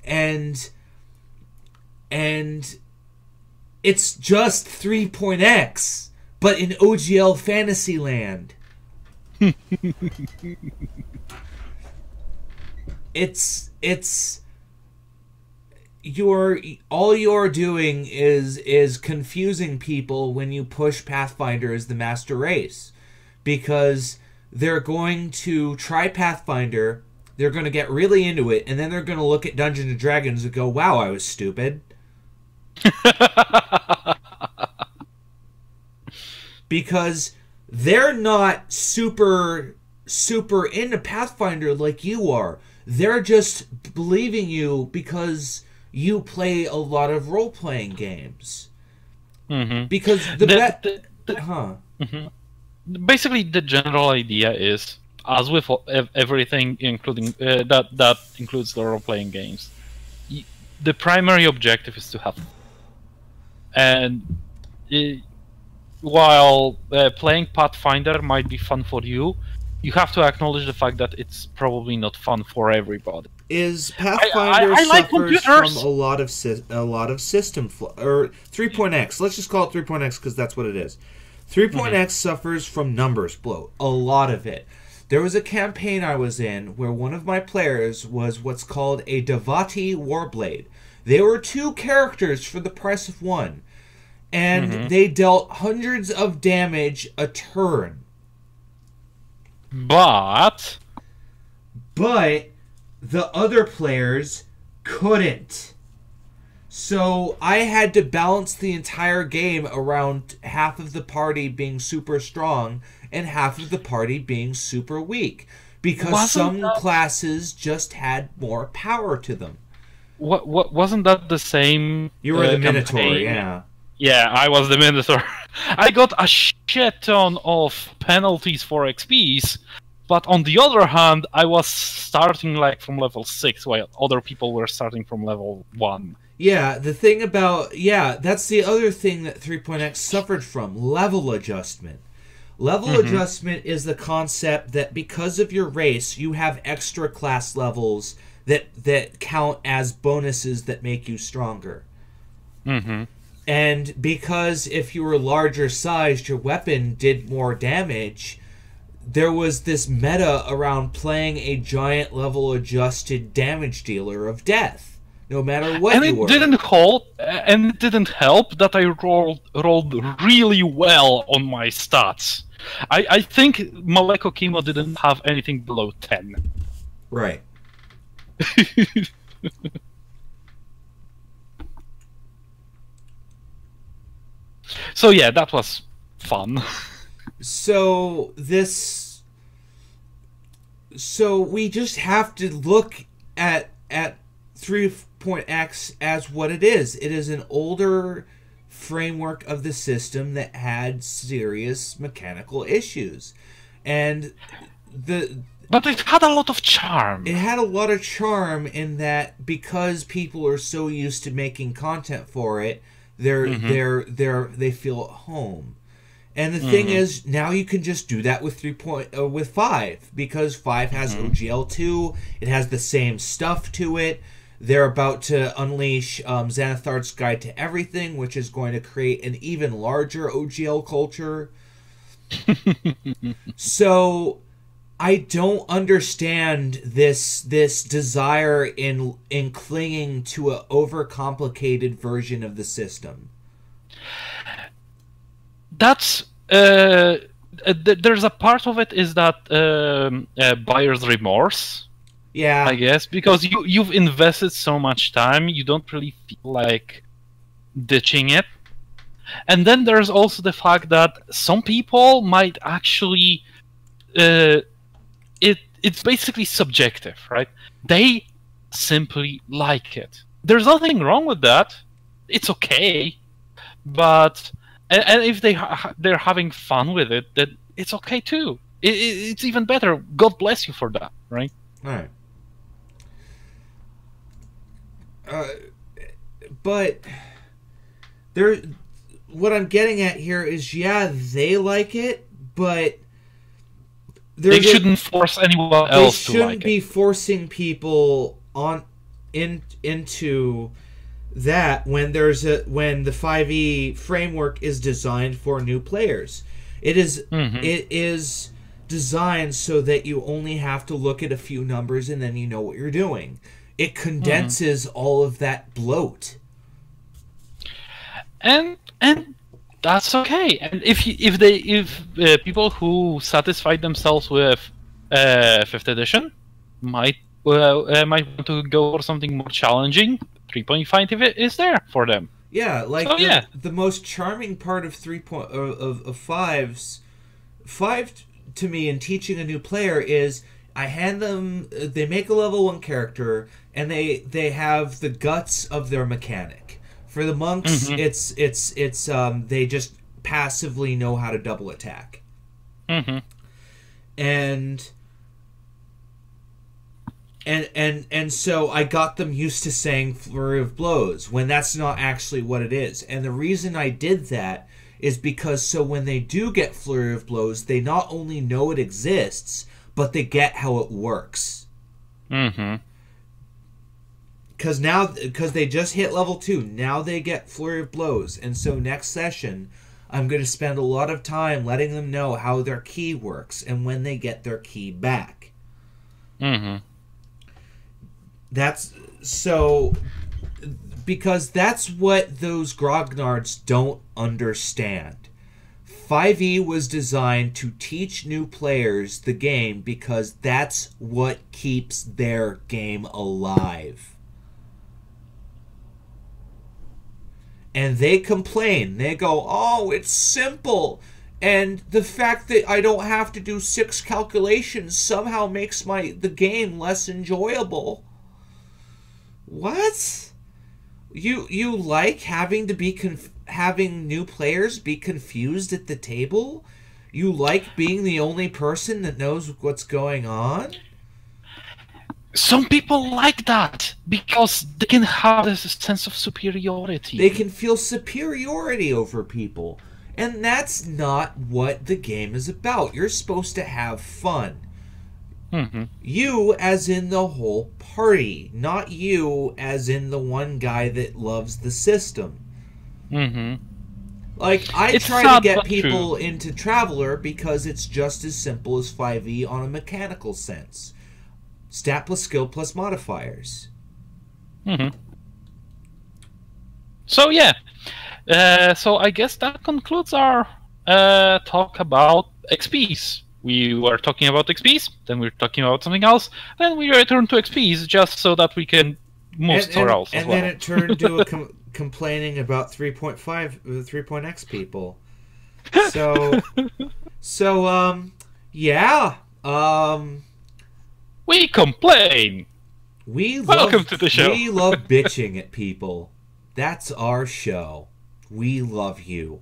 and it's just 3.x, but in OGL Fantasyland. All you're doing is confusing people when you push Pathfinder as the master race, because they're going to try Pathfinder, they're going to get really into it, and then they're going to look at Dungeons and Dragons and go, "Wow, I was stupid." Because they're not super into Pathfinder like you are. They're just believing you because you play a lot of role-playing games. Mm-hmm. Because basically the general idea is, as with everything, including that includes the role-playing games, the primary objective is to have fun. And while playing Pathfinder might be fun for you, you have to acknowledge the fact that it's probably not fun for everybody. Is Pathfinder I like suffers computers. from a lot of system or 3.x? Let's just call it 3.x because that's what it is. 3.x suffers from numbers bloat. A lot of it. There was a campaign I was in where one of my players was what's called a Devati Warblade. They were 2 characters for the price of 1. And they dealt hundreds of damage a turn. But the other players couldn't. So I had to balance the entire game around half of the party being super strong and half of the party being super weak. Because classes just had more power to them. What wasn't that the same? You were the Minotaur, campaign? yeah. Yeah, I was the Minotaur. I got a shit ton of penalties for XPs, but on the other hand, I was starting like from level 6, while other people were starting from level 1. Yeah, the thing about... Yeah, that's the other thing that 3.x suffered from. Level adjustment. Level adjustment is the concept that because of your race, you have extra class levels that count as bonuses that make you stronger. And because if you were larger sized, your weapon did more damage, there was this meta around playing a giant level adjusted damage dealer of death, no matter what you were. And it didn't help that I rolled really well on my stats. I think Maleko Kimo didn't have anything below 10. Right. So yeah, that was fun. So we just have to look at 3.x as what it is. It is an older framework of the system that had serious mechanical issues. And but it had a lot of charm. It had a lot of charm in that because people are so used to making content for it, they feel at home. And the thing is, now you can just do that with with 5, because 5 has OGL2. It has the same stuff to it. They're about to unleash Xanathar's Guide to Everything, which is going to create an even larger OGL culture. So I don't understand this desire in clinging to an overcomplicated version of the system. That's there's a part of it is that buyer's remorse. Yeah, I guess because you've invested so much time, you don't really feel like ditching it. And then there's also the fact that some people might actually it's basically subjective, right? They simply like it. There's nothing wrong with that. It's okay, but and if they're having fun with it, then it's okay too. It's even better. God bless you for that, right? All right. But what I'm getting at here is, yeah, they like it, but they shouldn't force anyone else to like it. They shouldn't be forcing people into that when the 5e framework is designed for new players. It is designed so that you only have to look at a few numbers and then you know what you're doing. It condenses all of that bloat. And that's okay. And if people who satisfy themselves with 5th edition might want to go for something more challenging, 3.5 is there for them. Yeah, the most charming part of 5's 5 to me in teaching a new player is I hand them, they make a level 1 character, and they have the guts of their mechanic. For the monks, it's they just passively know how to double attack. And so I got them used to saying flurry of blows when that's not actually what it is. And the reason I did that is because so when they do get flurry of blows, they not only know it exists, but they get how it works. Because they just hit level 2, now they get flurry of blows. And so next session, I'm going to spend a lot of time letting them know how their key works and when they get their key back. That's so, because that's what those grognards don't understand. 5e was designed to teach new players the game because that's what keeps their game alive. And they complain. They go, oh, it's simple. And the fact that I don't have to do 6 calculations somehow makes the game less enjoyable. What? You like having to be having new players be confused at the table? You like being the only person that knows what's going on? Some people like that because they can have this sense of superiority. They can feel superiority over people. And that's not what the game is about. You're supposed to have fun. You as in the whole party, not you as in the one guy that loves the system. Like, I try to get people into Traveler because it's just as simple as 5e on a mechanical sense. Stat plus skill plus modifiers. So yeah, so I guess that concludes our talk about XPs. We were talking about XPs, then we were talking about something else, then we returned to XPs just so that we can move somewhere else as well. And then it turned to a complaining about 3.x people. Yeah. We complain. Welcome to the show. We love bitching at people. That's our show. We love you.